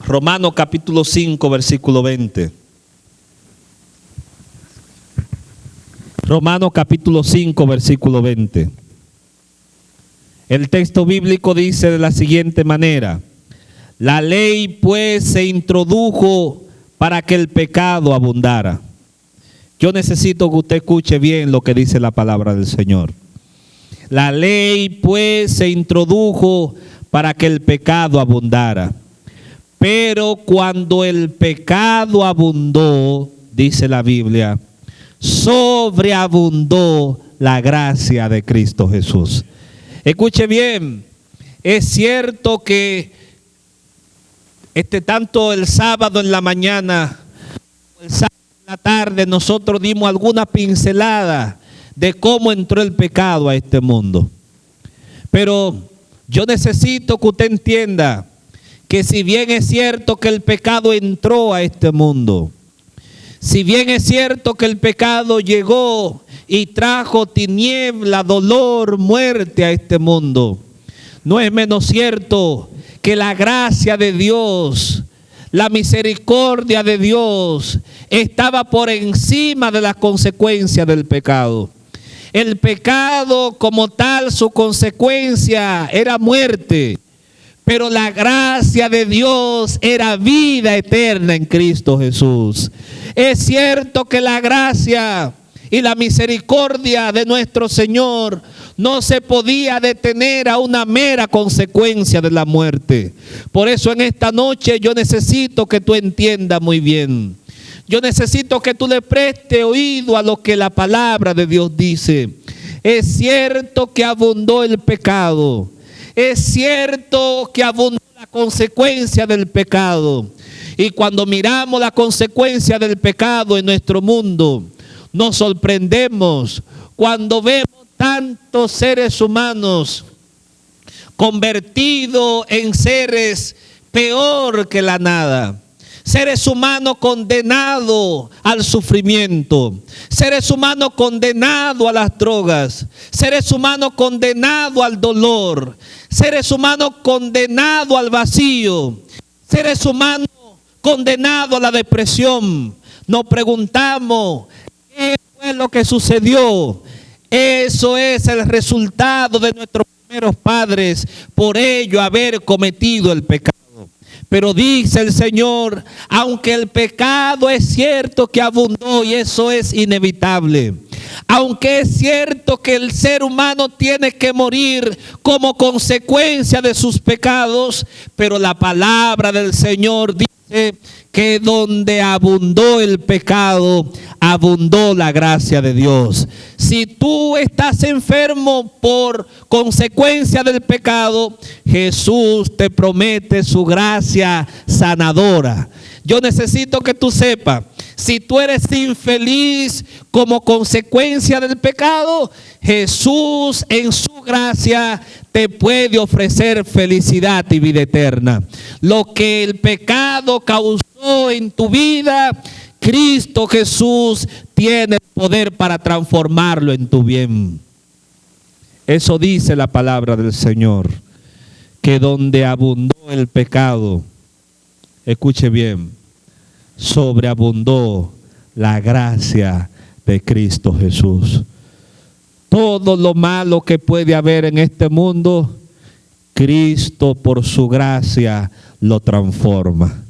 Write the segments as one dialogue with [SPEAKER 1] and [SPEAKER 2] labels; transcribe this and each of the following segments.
[SPEAKER 1] Romanos capítulo 5, versículo 20. Romanos capítulo 5, versículo 20. El texto bíblico dice de la siguiente manera: la ley pues se introdujo para que el pecado abundara. Yo necesito que usted escuche bien lo que dice la palabra del Señor. La ley pues se introdujo para que el pecado abundara. Pero cuando el pecado abundó, dice la Biblia, sobreabundó la gracia de Cristo Jesús. Escuche bien, es cierto que tanto el sábado en la mañana, el sábado en la tarde, nosotros dimos alguna pincelada de cómo entró el pecado a este mundo. Pero yo necesito que usted entienda que si bien es cierto que el pecado entró a este mundo, si bien es cierto que el pecado llegó y trajo tiniebla, dolor, muerte a este mundo, no es menos cierto que la gracia de Dios, la misericordia de Dios estaba por encima de las consecuencias del pecado. El pecado como tal, su consecuencia era muerte, pero la gracia de Dios era vida eterna en Cristo Jesús. Es cierto que la gracia y la misericordia de nuestro Señor no se podía detener a una mera consecuencia de la muerte. Por eso en esta noche yo necesito que tú entiendas muy bien. Yo necesito que tú le prestes oído a lo que la palabra de Dios dice. Es cierto que abundó el pecado. Es cierto que abundó la consecuencia del pecado. Y cuando miramos la consecuencia del pecado en nuestro mundo, nos sorprendemos cuando vemos tantos seres humanos convertidos en seres peor que la nada. Seres humanos condenados al sufrimiento, seres humanos condenados a las drogas, seres humanos condenados al dolor, seres humanos condenados al vacío, seres humanos condenados a la depresión. Nos preguntamos, ¿qué fue lo que sucedió? Eso es el resultado de nuestros primeros padres, por ello haber cometido el pecado. Pero dice el Señor, aunque el pecado es cierto que abundó y eso es inevitable, aunque es cierto que el ser humano tiene que morir como consecuencia de sus pecados, pero la palabra del Señor dice que donde abundó el pecado, abundó la gracia de Dios. Si tú estás enfermo por consecuencia del pecado, Jesús te promete su gracia sanadora. Yo necesito que tú sepas, si tú eres infeliz como consecuencia del pecado, Jesús en su gracia te puede ofrecer felicidad y vida eterna. Lo que el pecado causó en tu vida, Cristo Jesús tiene el poder para transformarlo en tu bien. Eso dice la palabra del Señor, que donde abundó el pecado, escuche bien, sobreabundó la gracia de Cristo Jesús. Todo lo malo que puede haber en este mundo, Cristo por su gracia lo transforma.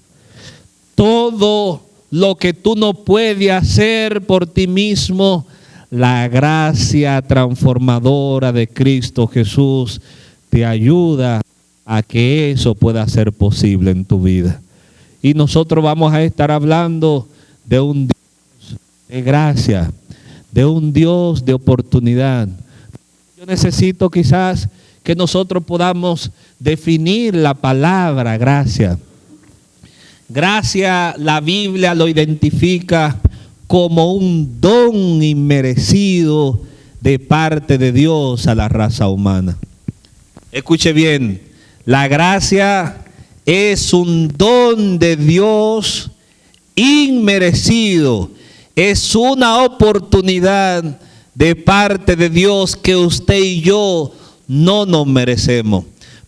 [SPEAKER 1] Todo lo que tú no puedes hacer por ti mismo, la gracia transformadora de Cristo Jesús te ayuda a que eso pueda ser posible en tu vida. Y nosotros vamos a estar hablando de un Dios de gracia, de un Dios de oportunidad. Yo necesito quizás que nosotros podamos definir la palabra gracia. Gracia, la Biblia lo identifica como un don inmerecido de parte de Dios a la raza humana. Escuche bien, la gracia es un don de Dios inmerecido. Es una oportunidad de parte de Dios que usted y yo no nos merecemos.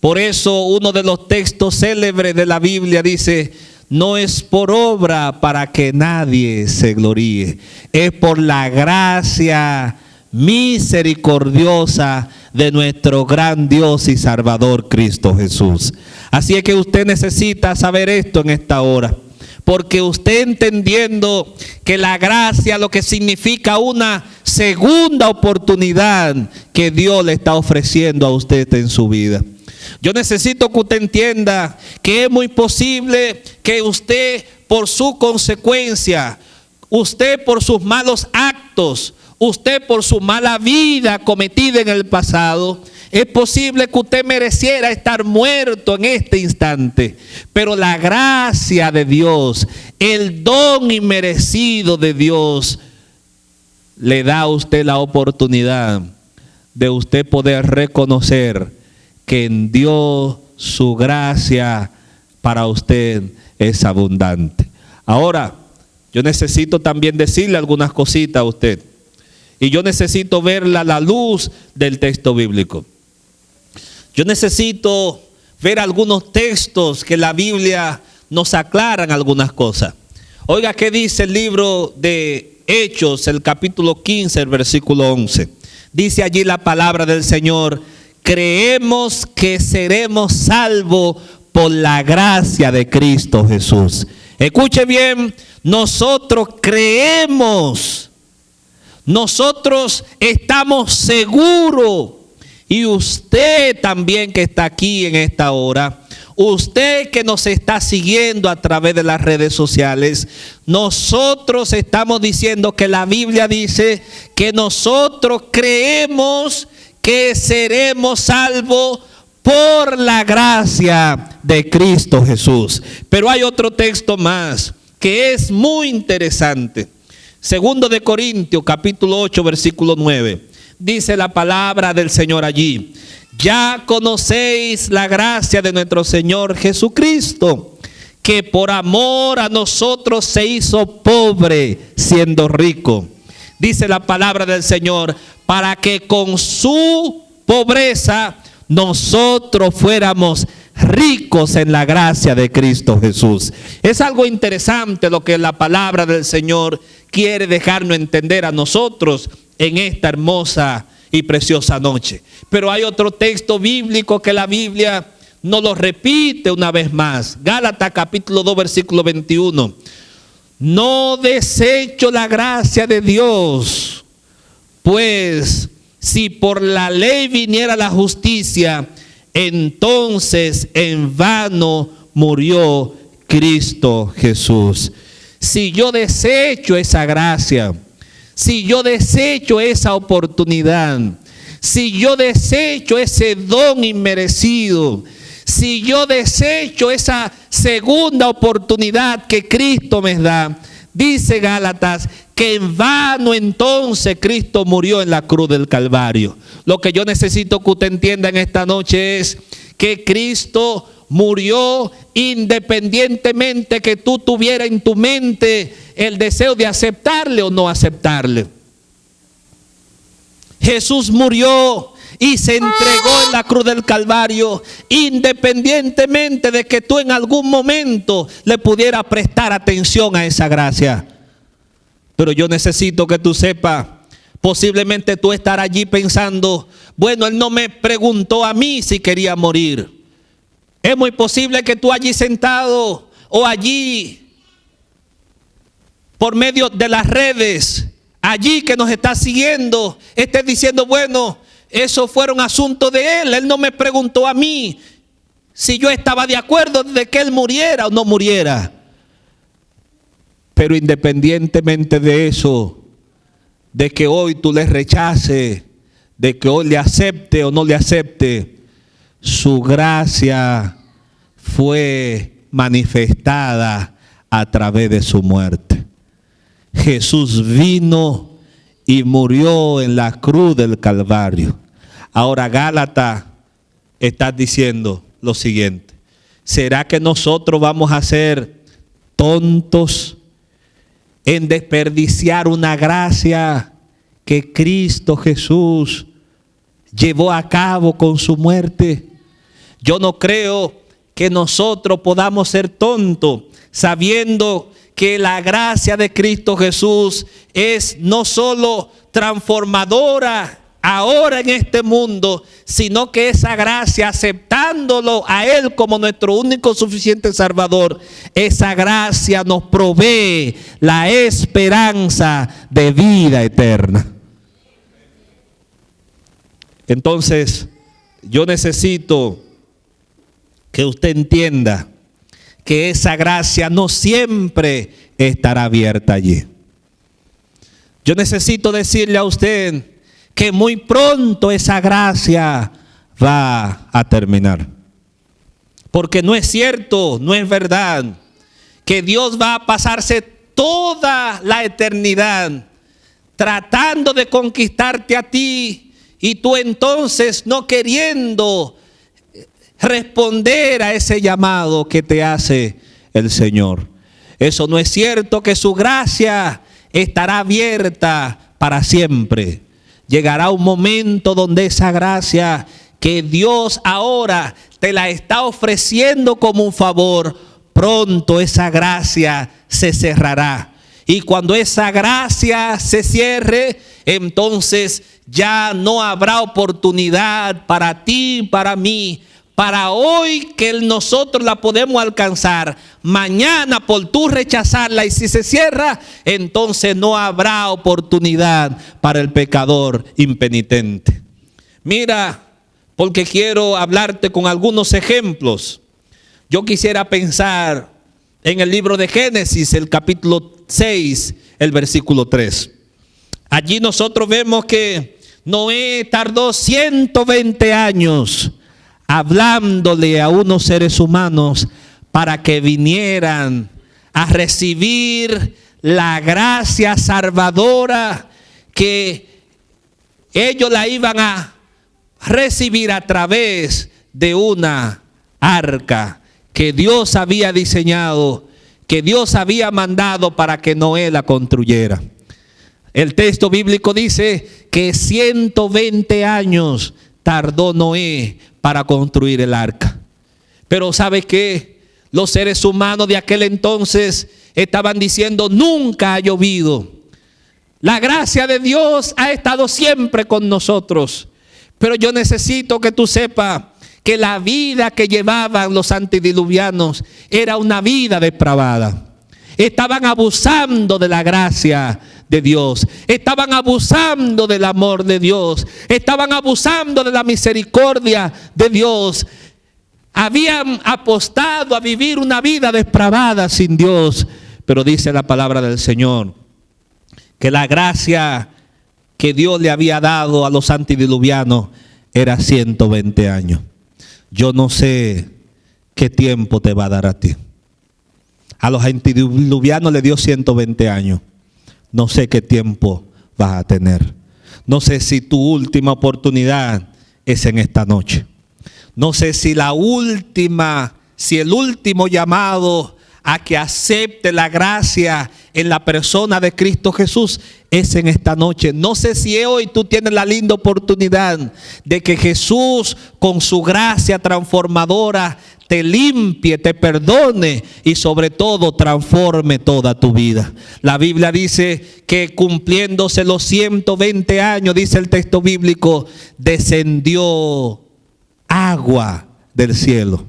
[SPEAKER 1] Por eso uno de los textos célebres de la Biblia dice: no es por obra para que nadie se gloríe, es por la gracia misericordiosa de nuestro gran Dios y Salvador Cristo Jesús. Así es que usted necesita saber esto en esta hora, porque usted, entendiendo que la gracia lo que significa una segunda oportunidad que Dios le está ofreciendo a usted en su vida. Yo necesito que usted entienda que es muy posible que usted, por su consecuencia, usted por sus malos actos, usted por su mala vida cometida en el pasado, es posible que usted mereciera estar muerto en este instante. Pero la gracia de Dios, el don inmerecido de Dios, le da a usted la oportunidad de usted poder reconocer que en Dios su gracia para usted es abundante. Ahora, yo necesito también decirle algunas cositas a usted. Y yo necesito verla a la luz del texto bíblico. Yo necesito ver algunos textos que la Biblia nos aclaran algunas cosas. Oiga, ¿qué dice el libro de Hechos, el capítulo 15, el versículo 11? Dice allí la palabra del Señor: creemos que seremos salvos por la gracia de Cristo Jesús. Escuche bien, nosotros creemos, nosotros estamos seguros, y usted también que está aquí en esta hora, usted que nos está siguiendo a través de las redes sociales, nosotros estamos diciendo que la Biblia dice que nosotros creemos que seremos salvos por la gracia de Cristo Jesús. Pero hay otro texto más que es muy interesante. Segundo de Corintios, capítulo 8, versículo 9. Dice la palabra del Señor allí: ya conocéis la gracia de nuestro Señor Jesucristo, que por amor a nosotros se hizo pobre siendo rico. Dice la palabra del Señor: para que con su pobreza nosotros fuéramos ricos en la gracia de Cristo Jesús. Es algo interesante lo que la palabra del Señor quiere dejarnos entender a nosotros en esta hermosa y preciosa noche. Pero hay otro texto bíblico que la Biblia nos lo repite una vez más. Gálatas capítulo 2, versículo 21. No desecho la gracia de Dios, pues si por la ley viniera la justicia, entonces en vano murió Cristo Jesús. Si yo desecho esa gracia, si yo desecho esa oportunidad, si yo desecho ese don inmerecido, si yo desecho esa segunda oportunidad que Cristo me da, dice Gálatas que en vano entonces Cristo murió en la cruz del Calvario. Lo que yo necesito que usted entienda en esta noche es que Cristo murió independientemente que tú tuvieras en tu mente el deseo de aceptarle o no aceptarle. Jesús murió y se entregó en la cruz del Calvario independientemente de que tú en algún momento le pudieras prestar atención a esa gracia. Pero yo necesito que tú sepas, posiblemente tú estarás allí pensando: bueno, Él no me preguntó a mí si quería morir. Es muy posible que tú allí sentado o allí por medio de las redes, allí que nos está siguiendo, estés diciendo: bueno, eso fueron asuntos de Él. Él no me preguntó a mí si yo estaba de acuerdo de que Él muriera o no muriera. Pero independientemente de eso, de que hoy tú le rechaces, de que hoy le acepte o no le acepte, su gracia fue manifestada a través de su muerte. Jesús vino y murió en la cruz del Calvario. Ahora Gálatas está diciendo lo siguiente: ¿será que nosotros vamos a ser tontos en desperdiciar una gracia que Cristo Jesús llevó a cabo con su muerte? Yo no creo que nosotros podamos ser tontos sabiendo que la gracia de Cristo Jesús es no solo transformadora ahora en este mundo, sino que esa gracia, aceptándolo a Él como nuestro único suficiente Salvador, esa gracia nos provee la esperanza de vida eterna. Entonces, yo necesito que usted entienda que esa gracia no siempre estará abierta allí. Yo necesito decirle a usted que muy pronto esa gracia va a terminar. Porque no es cierto, no es verdad, que Dios va a pasarse toda la eternidad tratando de conquistarte a ti y tú entonces no queriendo responder a ese llamado que te hace el Señor. Eso no es cierto, que su gracia estará abierta para siempre. Llegará un momento donde esa gracia que Dios ahora te la está ofreciendo como un favor, pronto esa gracia se cerrará. Y cuando esa gracia se cierre, entonces ya no habrá oportunidad para ti, para mí, para hoy que nosotros la podemos alcanzar. Mañana por tú rechazarla, y si se cierra, entonces no habrá oportunidad para el pecador impenitente. Mira, porque quiero hablarte con algunos ejemplos. Yo quisiera pensar en el libro de Génesis, el capítulo 6, el versículo 3. Allí nosotros vemos que Noé tardó 120 años hablándole a unos seres humanos para que vinieran a recibir la gracia salvadora que ellos la iban a recibir a través de una arca que Dios había diseñado, que Dios había mandado para que Noé la construyera. El texto bíblico dice que 120 años tardó Noé para construir el arca. Pero ¿sabe qué? Los seres humanos de aquel entonces estaban diciendo: nunca ha llovido. La gracia de Dios ha estado siempre con nosotros. Pero yo necesito que tú sepas que la vida que llevaban los antediluvianos era una vida depravada. Estaban abusando de la gracia de Dios, estaban abusando del amor de Dios, estaban abusando de la misericordia de Dios. Habían apostado a vivir una vida depravada sin Dios. Pero dice la palabra del Señor que la gracia que Dios le había dado a los antediluvianos era 120 años. Yo no sé qué tiempo te va a dar a ti. A los antediluvianos le dio 120 años. No sé qué tiempo vas a tener. No sé si tu última oportunidad es en esta noche. No sé si el último llamado a que acepte la gracia en la persona de Cristo Jesús es en esta noche. No sé si hoy tú tienes la linda oportunidad de que Jesús, con su gracia transformadora, te limpie, te perdone y sobre todo transforme toda tu vida. La Biblia dice que cumpliéndose los 120 años, dice el texto bíblico, descendió agua del cielo.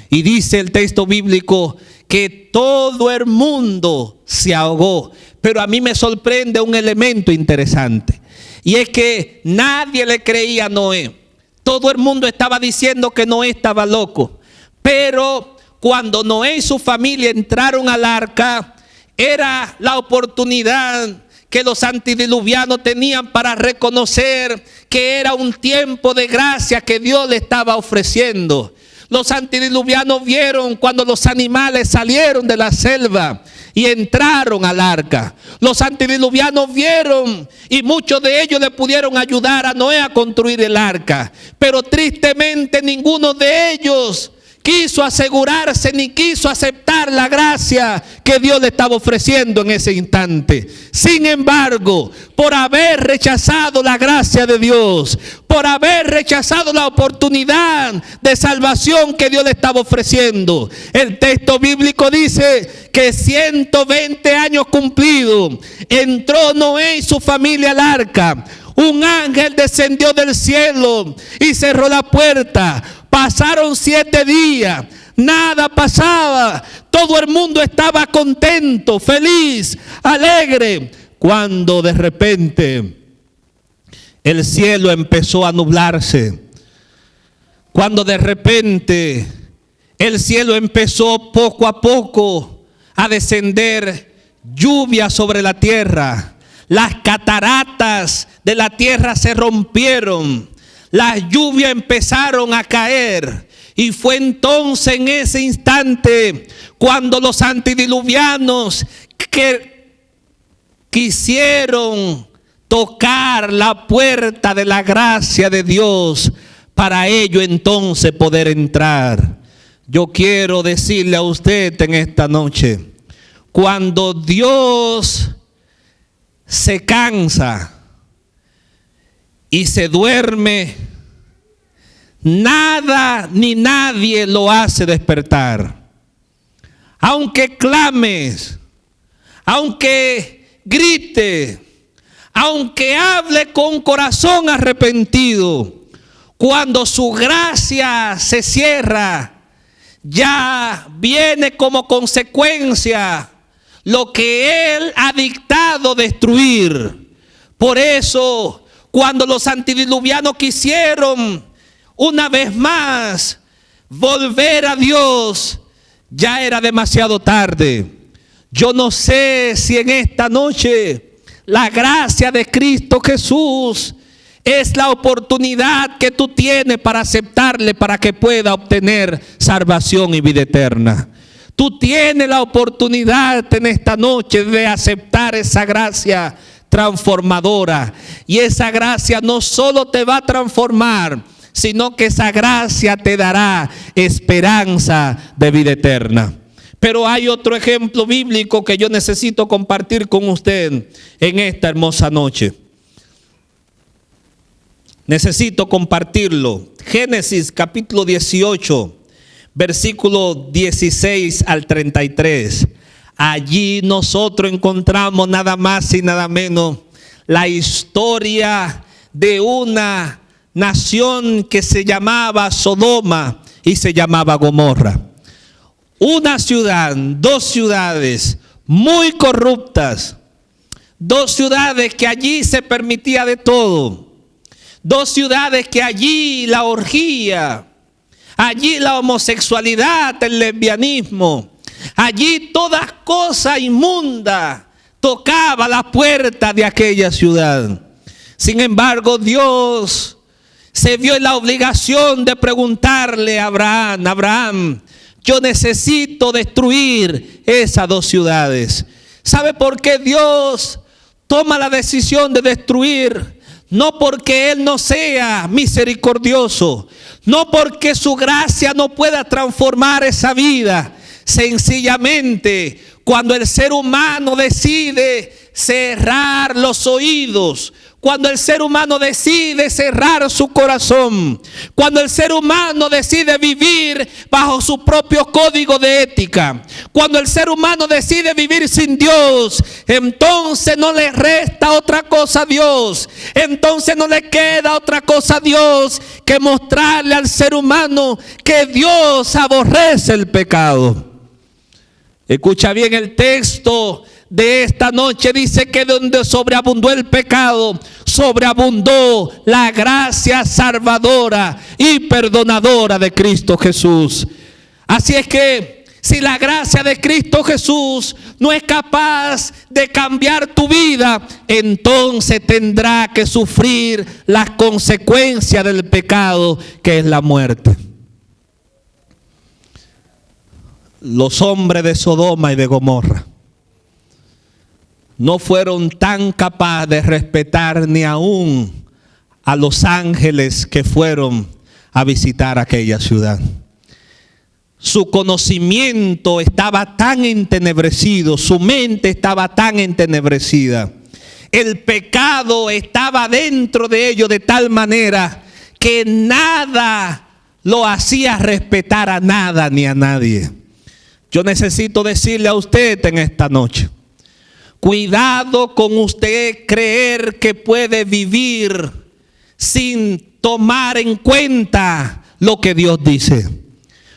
[SPEAKER 1] Y dice el texto bíblico que todo el mundo se ahogó. Pero a mí me sorprende un elemento interesante. Y es que nadie le creía a Noé. Todo el mundo estaba diciendo que Noé estaba loco. Pero cuando Noé y su familia entraron al arca, era la oportunidad que los antediluvianos tenían para reconocer que era un tiempo de gracia que Dios le estaba ofreciendo. Los antediluvianos vieron cuando los animales salieron de la selva y entraron al arca. Los antediluvianos vieron y muchos de ellos le pudieron ayudar a Noé a construir el arca. Pero tristemente ninguno de ellos quiso asegurarse ni quiso aceptar la gracia que Dios le estaba ofreciendo en ese instante. Sin embargo, por haber rechazado la gracia de Dios, por haber rechazado la oportunidad de salvación que Dios le estaba ofreciendo, el texto bíblico dice que 120 años cumplidos, entró Noé y su familia al arca. Un ángel descendió del cielo y cerró la puerta. Pasaron 7 días, nada pasaba, todo el mundo estaba contento, feliz, alegre, cuando de repente el cielo empezó a nublarse. Cuando de repente el cielo empezó poco a poco a descender lluvia sobre la tierra. Las cataratas de la tierra se rompieron. Las lluvias empezaron a caer. Y fue entonces en ese instante cuando los antediluvianos que quisieron tocar la puerta de la gracia de Dios para ello entonces poder entrar. Yo quiero decirle a usted en esta noche, cuando Dios se cansa y se duerme, nada ni nadie lo hace despertar. Aunque clames, aunque grite, aunque hable con corazón arrepentido, cuando su gracia se cierra, ya viene como consecuencia lo que Él ha dictado destruir. Por eso, cuando los antediluvianos quisieron una vez más volver a Dios, ya era demasiado tarde. Yo no sé si en esta noche la gracia de Cristo Jesús es la oportunidad que tú tienes para aceptarle, para que pueda obtener salvación y vida eterna. Tú tienes la oportunidad en esta noche de aceptar esa gracia transformadora. Y esa gracia no solo te va a transformar, sino que esa gracia te dará esperanza de vida eterna. Pero hay otro ejemplo bíblico que yo necesito compartir con usted en esta hermosa noche. Necesito compartirlo. Génesis capítulo 18, versículo 16 al 33. Allí nosotros encontramos nada más y nada menos la historia de una nación que se llamaba Sodoma y se llamaba Gomorra. Una ciudad, 2 ciudades muy corruptas, 2 ciudades que allí se permitía de todo, 2 ciudades que allí la orgía, allí la homosexualidad, el lesbianismo, allí todas cosas inmundas tocaba la puerta de aquella ciudad. Sin embargo, Dios se vio en la obligación de preguntarle a Abraham: Abraham, yo necesito destruir esas 2 ciudades. ¿Sabe por qué Dios toma la decisión de destruir? No porque Él no sea misericordioso, no porque su gracia no pueda transformar esa vida. Sencillamente, cuando el ser humano decide cerrar los oídos, cuando el ser humano decide cerrar su corazón, cuando el ser humano decide vivir bajo su propio código de ética, cuando el ser humano decide vivir sin Dios, entonces no le resta otra cosa a Dios, entonces no le queda otra cosa a Dios que mostrarle al ser humano que Dios aborrece el pecado. Escucha bien el texto de esta noche, dice que donde sobreabundó el pecado, sobreabundó la gracia salvadora y perdonadora de Cristo Jesús. Así es que si la gracia de Cristo Jesús no es capaz de cambiar tu vida, entonces tendrá que sufrir las consecuencias del pecado, que es la muerte. Los hombres de Sodoma y de Gomorra no fueron tan capaces de respetar ni aún a los ángeles que fueron a visitar aquella ciudad. Su conocimiento estaba tan entenebrecido, su mente estaba tan entenebrecida. El pecado estaba dentro de ellos de tal manera que nada lo hacía respetar a nada ni a nadie. Yo necesito decirle a usted en esta noche, cuidado con usted creer que puede vivir sin tomar en cuenta lo que Dios dice.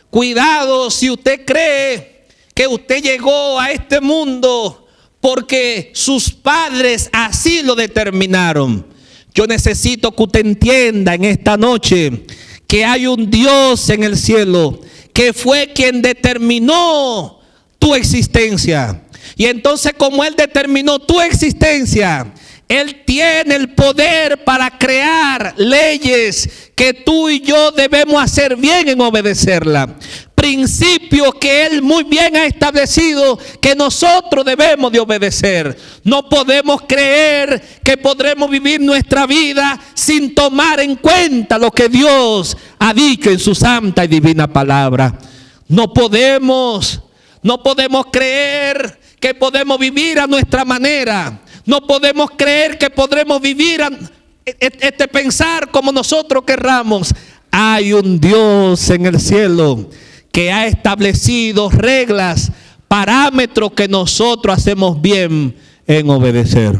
[SPEAKER 1] Cuidado si usted cree que usted llegó a este mundo porque sus padres así lo determinaron. Yo necesito que usted entienda en esta noche que hay un Dios en el cielo que fue quien determinó tu existencia. Y entonces, como Él determinó tu existencia, Él tiene el poder para crear leyes que tú y yo debemos hacer bien en obedecerla. Principios que Él muy bien ha establecido que nosotros debemos de obedecer. No podemos creer que podremos vivir nuestra vida sin tomar en cuenta lo que Dios ha dicho en su santa y divina palabra. No podemos creer que podemos vivir a nuestra manera. No podemos creer que podremos vivir pensar como nosotros querramos. Hay un Dios en el cielo que ha establecido reglas, parámetros que nosotros hacemos bien en obedecer.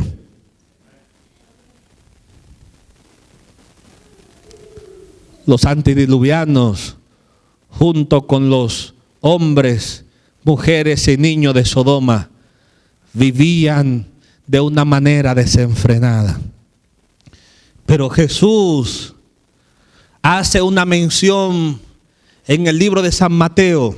[SPEAKER 1] Los antediluvianos, junto con los hombres, mujeres y niños de Sodoma, vivían de una manera desenfrenada. Pero Jesús hace una mención en el libro de San Mateo,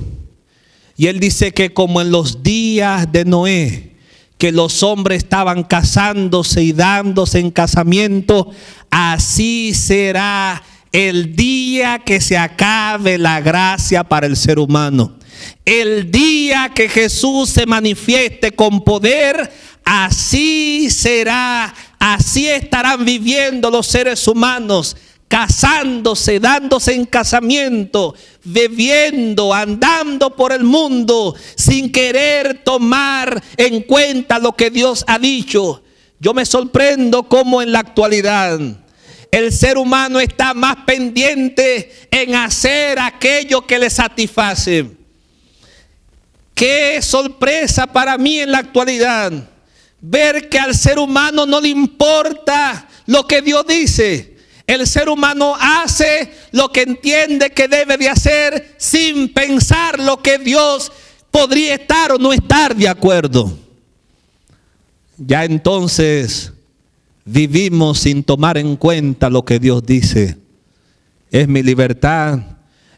[SPEAKER 1] y Él dice que como en los días de Noé, que los hombres estaban casándose y dándose en casamiento, así será el día que se acabe la gracia para el ser humano. El día que Jesús se manifieste con poder, así será, así estarán viviendo los seres humanos, casándose, dándose en casamiento, bebiendo, andando por el mundo, sin querer tomar en cuenta lo que Dios ha dicho. Yo me sorprendo cómo en la actualidad el ser humano está más pendiente en hacer aquello que le satisface. Qué sorpresa para mí en la actualidad ver que al ser humano no le importa lo que Dios dice. El ser humano hace lo que entiende que debe de hacer sin pensar lo que Dios podría estar o no estar de acuerdo. Ya entonces vivimos sin tomar en cuenta lo que Dios dice. Es mi libertad,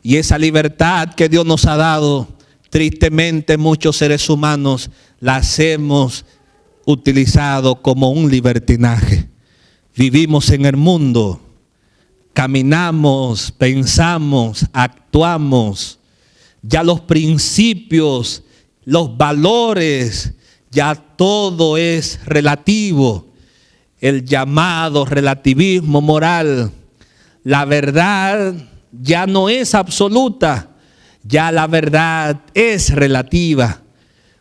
[SPEAKER 1] y esa libertad que Dios nos ha dado, tristemente muchos seres humanos las hemos utilizado como un libertinaje. Vivimos en el mundo, caminamos, pensamos, actuamos. Ya los principios, los valores, ya todo es relativo. El llamado relativismo moral. La verdad ya no es absoluta, ya la verdad es relativa.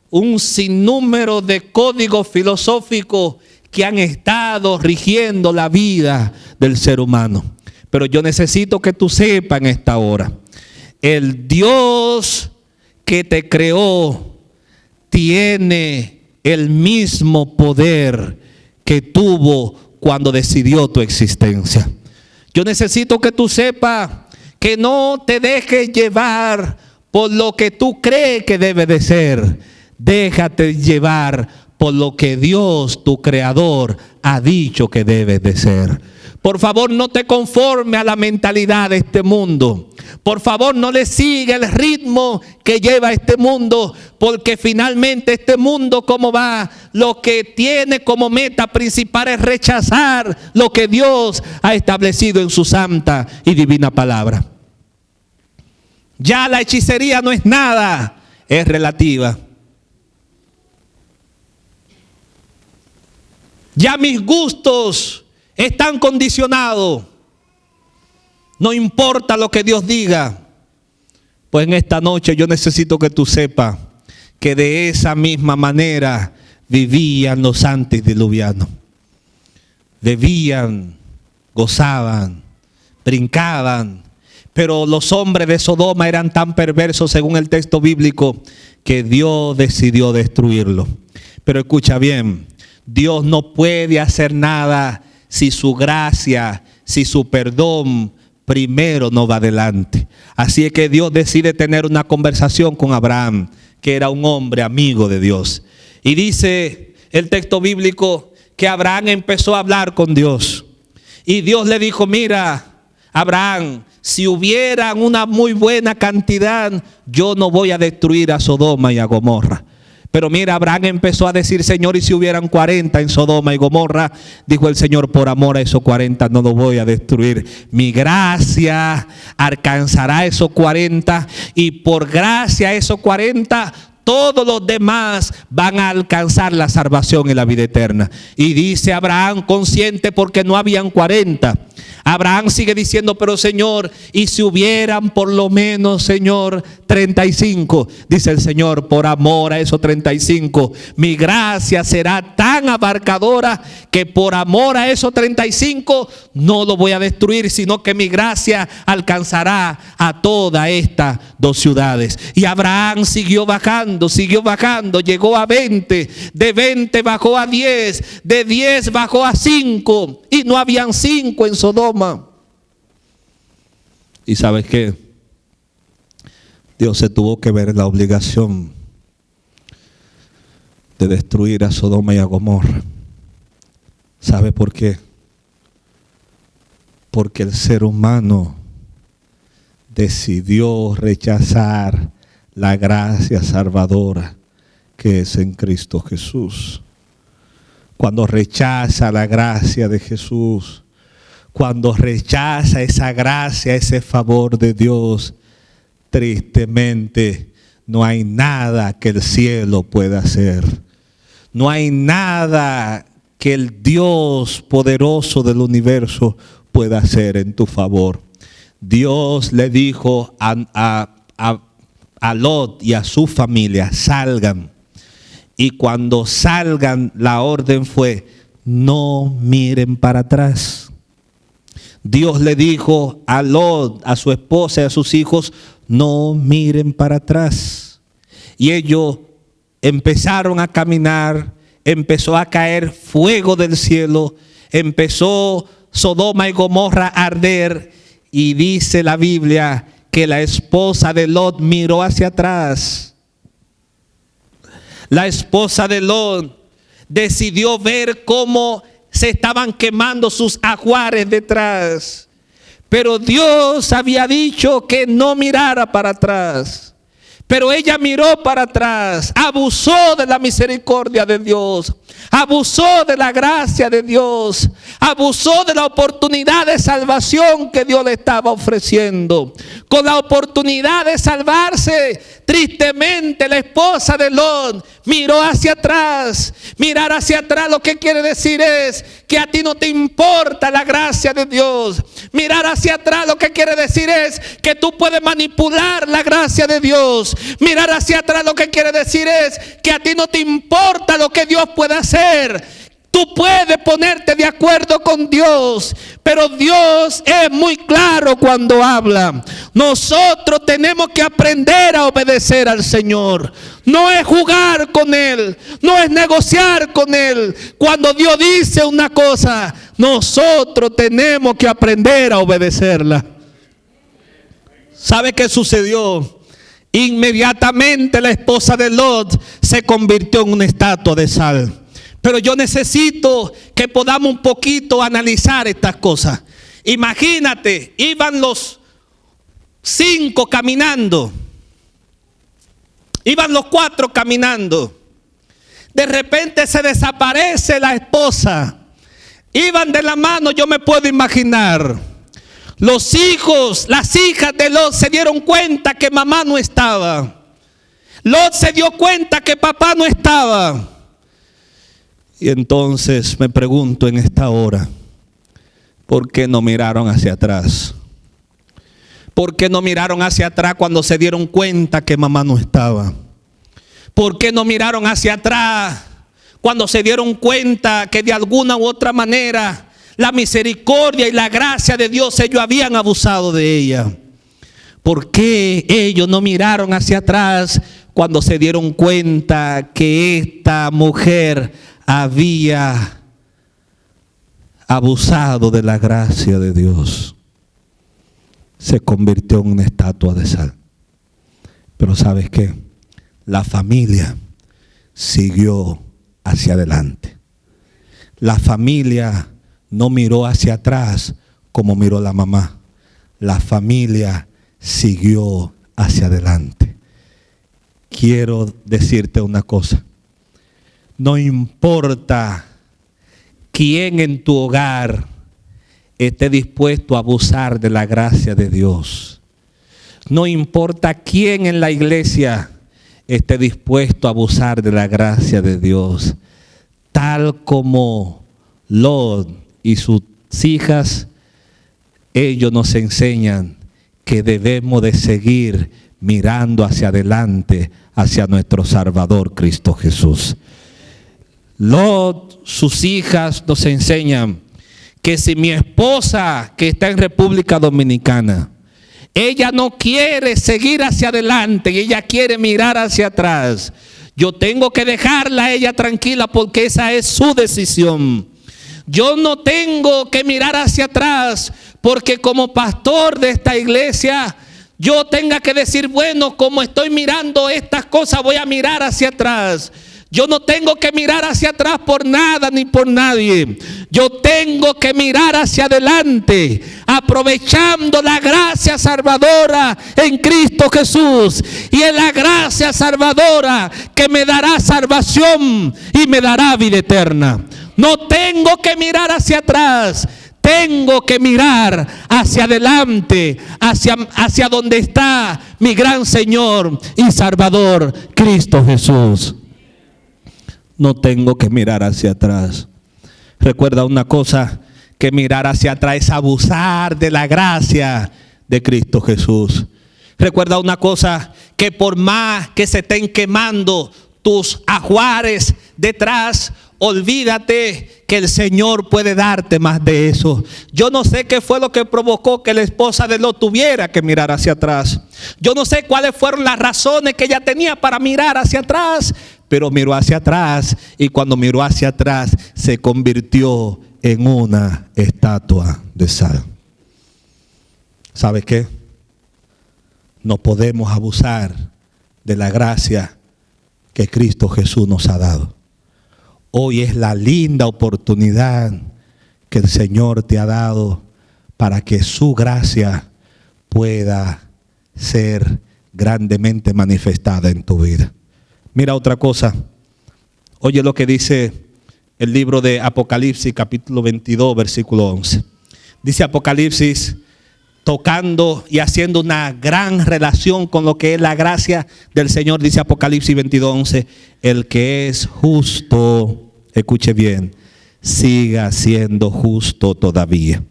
[SPEAKER 1] Un sinnúmero de códigos filosóficos que han estado rigiendo la vida del ser humano. Pero yo necesito que tú sepas en esta hora, el Dios que te creó tiene el mismo poder que tuvo cuando decidió tu existencia. Yo necesito que tú sepas que no te dejes llevar por lo que tú crees que debe de ser. Déjate llevar por lo que Dios, tu creador, ha dicho que debe de ser. Por favor, no te conformes a la mentalidad de este mundo. Por favor, no le siga el ritmo que lleva este mundo, porque finalmente este mundo, ¿cómo va? Lo que tiene como meta principal es rechazar lo que Dios ha establecido en su santa y divina palabra. Ya la hechicería no es nada, es relativa. Ya mis gustos están condicionados. No importa lo que Dios diga. Pues en esta noche yo necesito que tú sepas que de esa misma manera vivían los antediluvianos. Bebían, gozaban, brincaban. Pero los hombres de Sodoma eran tan perversos, según el texto bíblico, que Dios decidió destruirlo. Pero escucha bien, Dios no puede hacer nada si su gracia, si su perdón primero no va adelante. Así es que Dios decide tener una conversación con Abraham, que era un hombre amigo de Dios. Y dice el texto bíblico que Abraham empezó a hablar con Dios. Y Dios le dijo, mira, Abraham, si hubieran una muy buena cantidad, yo no voy a destruir a Sodoma y a Gomorra. Pero mira, Abraham empezó a decir, Señor, y si hubieran 40 en Sodoma y Gomorra, dijo el Señor, por amor a esos 40 no los voy a destruir. Mi gracia alcanzará a esos 40 y por gracia a esos 40 todos los demás van a alcanzar la salvación y la vida eterna. Y dice Abraham, consciente porque no habían 40. Abraham sigue diciendo, pero Señor, y si hubieran por lo menos, Señor, 35. Dice el Señor, por amor a esos 35, mi gracia será tan abarcadora que por amor a esos 35 no lo voy a destruir, sino que mi gracia alcanzará a todas estas dos ciudades. Y Abraham siguió bajando, llegó a 20, de 20 bajó a 10, de 10 bajó a 5, y no habían 5 en Sodoma. ¿Y sabes qué? Dios se tuvo que ver la obligación de destruir a Sodoma y a Gomorra. ¿Sabe por qué? Porque el ser humano decidió rechazar la gracia salvadora que es en Cristo Jesús. Cuando rechaza la gracia de Jesús, cuando rechaza esa gracia, ese favor de Dios, tristemente no hay nada que el cielo pueda hacer. No hay nada que el Dios poderoso del universo pueda hacer en tu favor. Dios le dijo a Lot y a su familia, salgan. Y cuando salgan, la orden fue, no miren para atrás. Dios le dijo a Lot, a su esposa y a sus hijos, no miren para atrás. Y ellos empezaron a caminar, empezó a caer fuego del cielo, empezó Sodoma y Gomorra a arder. Y dice la Biblia que la esposa de Lot miró hacia atrás. La esposa de Lot decidió ver cómo se estaban quemando sus ajuares detrás. Pero Dios había dicho que no mirara para atrás. Pero ella miró para atrás, abusó de la misericordia de Dios, abusó de la gracia de Dios, abusó de la oportunidad de salvación que Dios le estaba ofreciendo. Con la oportunidad de salvarse, tristemente la esposa de Lot miró hacia atrás. Mirar hacia atrás lo que quiere decir es que a ti no te importa la gracia de Dios. Mirar hacia atrás lo que quiere decir es que tú puedes manipular la gracia de Dios. Mirar hacia atrás lo que quiere decir es que a ti no te importa lo que Dios puede hacer. Tú puedes ponerte de acuerdo con Dios, pero Dios es muy claro cuando habla. Nosotros tenemos que aprender a obedecer al Señor. No es jugar con Él, no es negociar con Él. Cuando Dios dice una cosa, nosotros tenemos que aprender a obedecerla. ¿Sabe qué sucedió? Inmediatamente la esposa de Lot se convirtió en una estatua de sal. Pero yo necesito que podamos un poquito analizar estas cosas. Imagínate, iban los 5 caminando. Iban los 4 caminando. De repente se desaparece la esposa. Iban de la mano, yo me puedo imaginar. Los hijos, las hijas de Lot se dieron cuenta que mamá no estaba. Lot se dio cuenta que papá no estaba. Y entonces me pregunto en esta hora, ¿por qué no miraron hacia atrás? ¿Por qué no miraron hacia atrás cuando se dieron cuenta que mamá no estaba? ¿Por qué no miraron hacia atrás cuando se dieron cuenta que de alguna u otra manera la misericordia y la gracia de Dios ellos habían abusado de ella? ¿Por qué ellos no miraron hacia atrás cuando se dieron cuenta que esta mujer había abusado de la gracia de Dios? Se convirtió en una estatua de sal. Pero ¿sabes qué? La familia siguió hacia adelante. La familia no miró hacia atrás como miró la mamá. La familia siguió hacia adelante. Quiero decirte una cosa. No importa quién en tu hogar esté dispuesto a abusar de la gracia de Dios. No importa quién en la iglesia esté dispuesto a abusar de la gracia de Dios. Tal como Lot y sus hijas, ellos nos enseñan que debemos de seguir mirando hacia adelante, hacia nuestro Salvador Cristo Jesús. Lot, sus hijas nos enseñan que si mi esposa, que está en República Dominicana, ella no quiere seguir hacia adelante y ella quiere mirar hacia atrás, yo tengo que dejarla a ella tranquila porque esa es su decisión. Yo no tengo que mirar hacia atrás porque como pastor de esta iglesia yo tenga que decir, bueno, como estoy mirando estas cosas, voy a mirar hacia atrás. Yo no tengo que mirar hacia atrás por nada ni por nadie. Yo tengo que mirar hacia adelante, aprovechando la gracia salvadora en Cristo Jesús. Y es la gracia salvadora que me dará salvación y me dará vida eterna. No tengo que mirar hacia atrás. Tengo que mirar hacia adelante, hacia donde está mi gran Señor y Salvador, Cristo Jesús. No tengo que mirar hacia atrás. Recuerda una cosa, que mirar hacia atrás es abusar de la gracia de Cristo Jesús. Recuerda una cosa, que por más que se estén quemando tus ajuares detrás, olvídate que el Señor puede darte más de eso. Yo no sé qué fue lo que provocó que la esposa de Lot tuviera que mirar hacia atrás. Yo no sé cuáles fueron las razones que ella tenía para mirar hacia atrás, pero miró hacia atrás y cuando miró hacia atrás se convirtió en una estatua de sal. ¿Sabe qué? No podemos abusar de la gracia que Cristo Jesús nos ha dado. Hoy es la linda oportunidad que el Señor te ha dado para que su gracia pueda ser grandemente manifestada en tu vida. Mira otra cosa. Oye lo que dice el libro de Apocalipsis, capítulo 22, versículo 11. Dice Apocalipsis, tocando y haciendo una gran relación con lo que es la gracia del Señor, dice Apocalipsis 22, 11, el que es justo, escuche bien, siga siendo justo todavía.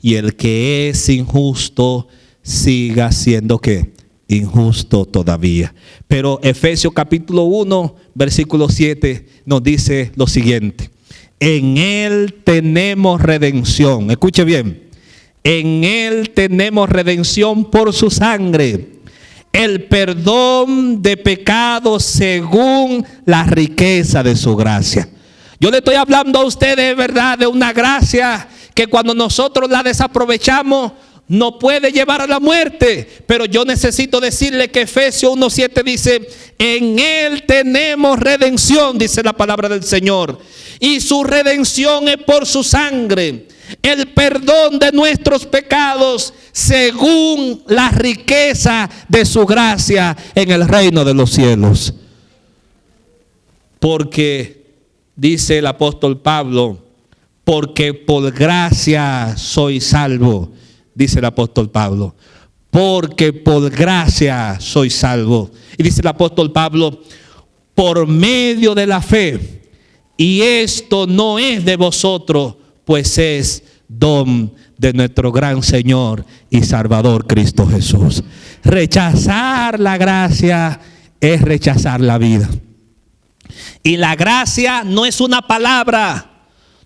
[SPEAKER 1] Y el que es injusto, siga siendo ¿qué? Injusto todavía. Pero Efesios capítulo 1, versículo 7 nos dice lo siguiente: en Él tenemos redención. Escuche bien. En Él tenemos redención por su sangre, el perdón de pecados según la riqueza de su gracia. Yo le estoy hablando a ustedes, verdad, de una gracia que cuando nosotros la desaprovechamos no puede llevar a la muerte. Pero yo necesito decirle que Efesios 1:7 dice, en Él tenemos redención, dice la palabra del Señor. Y su redención es por su sangre, el perdón de nuestros pecados según la riqueza de su gracia en el reino de los cielos. Porque, dice el apóstol Pablo, porque por gracia soy salvo. Dice el apóstol Pablo, porque por gracia soy salvo. Y dice el apóstol Pablo, por medio de la fe. Y esto no es de vosotros, pues es don de nuestro gran Señor y Salvador Cristo Jesús. Rechazar la gracia es rechazar la vida. Y la gracia no es una palabra,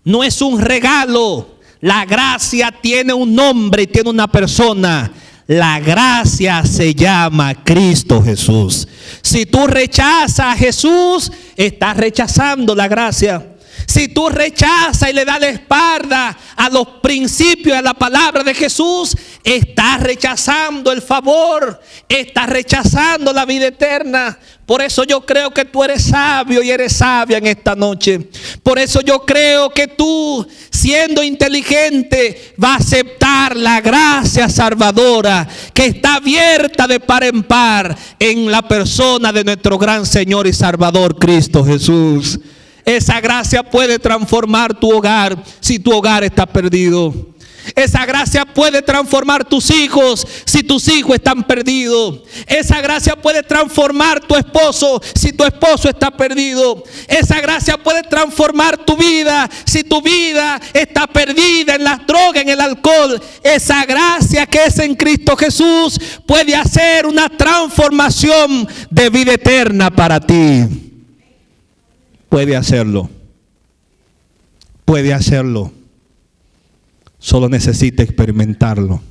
[SPEAKER 1] no es un regalo. La gracia tiene un nombre y tiene una persona. La gracia se llama Cristo Jesús. Si tú rechazas a Jesús, estás rechazando la gracia. Si tú rechazas y le das la espalda a los principios, a la palabra de Jesús, estás rechazando el favor, estás rechazando la vida eterna. Por eso yo creo que tú eres sabio y eres sabia en esta noche. Por eso yo creo que tú, siendo inteligente, vas a aceptar la gracia salvadora que está abierta de par en par en la persona de nuestro gran Señor y Salvador Cristo Jesús. Esa gracia puede transformar tu hogar si tu hogar está perdido. Esa gracia puede transformar tus hijos si tus hijos están perdidos. Esa gracia puede transformar tu esposo si tu esposo está perdido. Esa gracia puede transformar tu vida si tu vida está perdida en las drogas, en el alcohol. Esa gracia que es en Cristo Jesús puede hacer una transformación de vida eterna para ti. Puede hacerlo. Puede hacerlo. Solo necesita experimentarlo.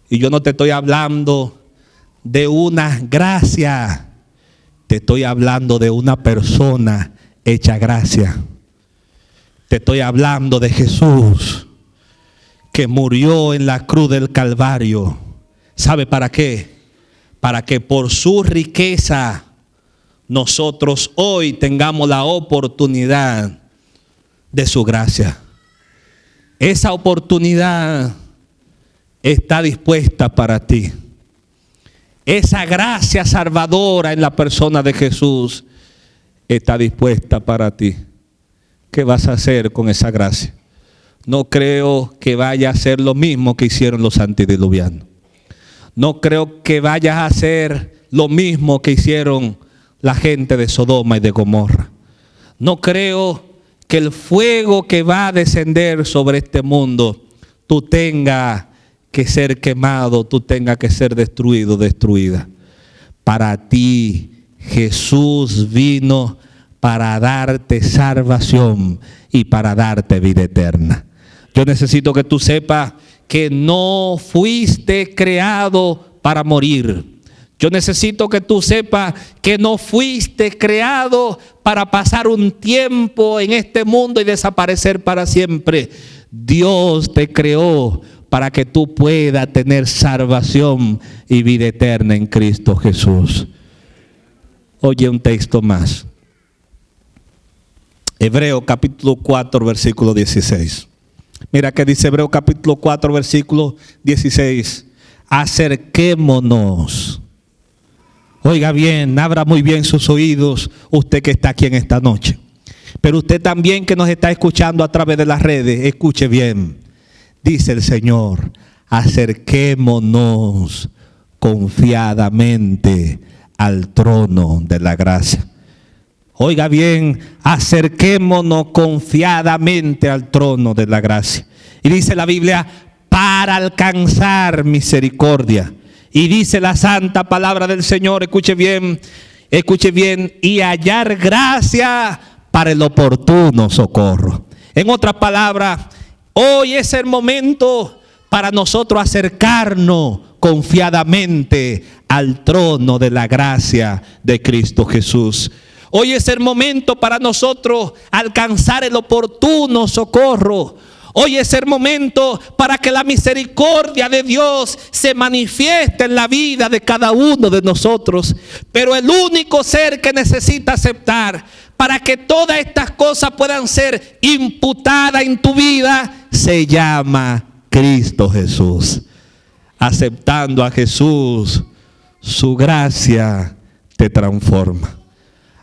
[SPEAKER 1] Y yo no te estoy hablando de una gracia. Te estoy hablando de una persona hecha gracia. Te estoy hablando de Jesús, que murió en la cruz del Calvario. ¿Sabe para qué? Para que por su riqueza nosotros hoy tengamos la oportunidad de su gracia. Esa oportunidad está dispuesta para ti. Esa gracia salvadora en la persona de Jesús está dispuesta para ti. ¿Qué vas a hacer con esa gracia? No creo que vaya a hacer lo mismo que hicieron los antediluvianos. No creo que vayas a hacer lo mismo que hicieron la gente de Sodoma y de Gomorra. No creo que el fuego que va a descender sobre este mundo, tú tengas que ser quemado, tú tengas que ser destruido, destruida. Para ti Jesús vino para darte salvación y para darte vida eterna. Yo necesito que tú sepas que no fuiste creado para morir. Yo necesito que tú sepas que no fuiste creado para pasar un tiempo en este mundo y desaparecer para siempre. Dios te creó para que tú puedas tener salvación y vida eterna en Cristo Jesús. Oye un texto más. Hebreo capítulo 4 versículo 16. Mira que dice Hebreo capítulo 4 versículo 16. Acerquémonos. Oiga bien, abra muy bien sus oídos, usted que está aquí en esta noche. Pero usted también que nos está escuchando a través de las redes, escuche bien. Dice el Señor, acerquémonos confiadamente al trono de la gracia. Oiga bien, acerquémonos confiadamente al trono de la gracia. Y dice la Biblia, para alcanzar misericordia. Y dice la santa palabra del Señor, escuche bien, y hallar gracia para el oportuno socorro. En otras palabras, hoy es el momento para nosotros acercarnos confiadamente al trono de la gracia de Cristo Jesús. Hoy es el momento para nosotros alcanzar el oportuno socorro. Hoy es el momento para que la misericordia de Dios se manifieste en la vida de cada uno de nosotros. Pero el único ser que necesita aceptar para que todas estas cosas puedan ser imputadas en tu vida se llama Cristo Jesús. Aceptando a Jesús, su gracia te transforma.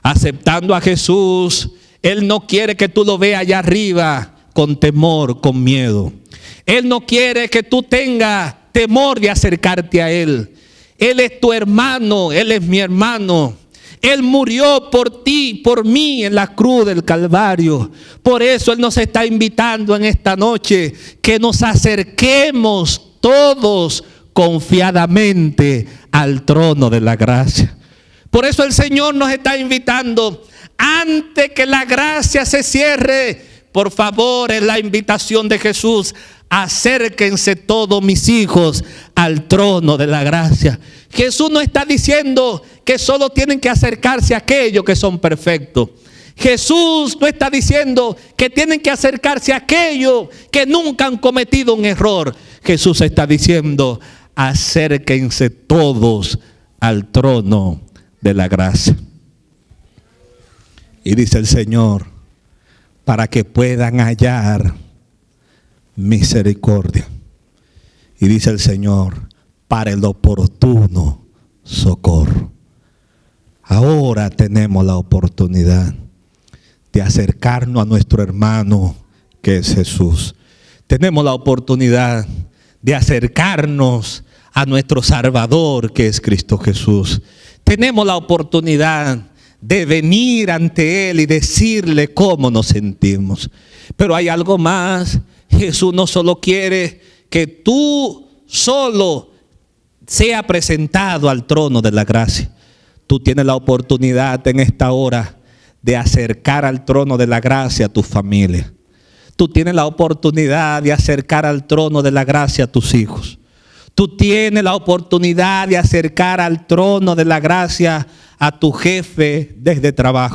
[SPEAKER 1] Aceptando a Jesús, Él no quiere que tú lo veas allá arriba con temor, con miedo. Él no quiere que tú tengas temor de acercarte a Él. Él es tu hermano, Él es mi hermano. Él murió por ti, por mí en la cruz del Calvario. Por eso Él nos está invitando en esta noche que nos acerquemos todos confiadamente al trono de la gracia. Por eso el Señor nos está invitando, antes que la gracia se cierre, por favor, es la invitación de Jesús: acérquense todos mis hijos al trono de la gracia. Jesús no está diciendo que solo tienen que acercarse a aquellos que son perfectos. Jesús no está diciendo que tienen que acercarse a aquellos que nunca han cometido un error. Jesús está diciendo: acérquense todos al trono de la gracia. Y dice el Señor, para que puedan hallar misericordia. Y dice el Señor, para el oportuno socorro. Ahora tenemos la oportunidad de acercarnos a nuestro hermano que es Jesús. Tenemos la oportunidad de acercarnos a nuestro Salvador que es Cristo Jesús. Tenemos la oportunidad de venir ante Él y decirle cómo nos sentimos. Pero hay algo más. Jesús no solo quiere que tú solo sea presentado al trono de la gracia. Tú tienes la oportunidad en esta hora de acercar al trono de la gracia a tu familia. Tú tienes la oportunidad de acercar al trono de la gracia a tus hijos. Tú tienes la oportunidad de acercar al trono de la gracia a tu jefe desde trabajo.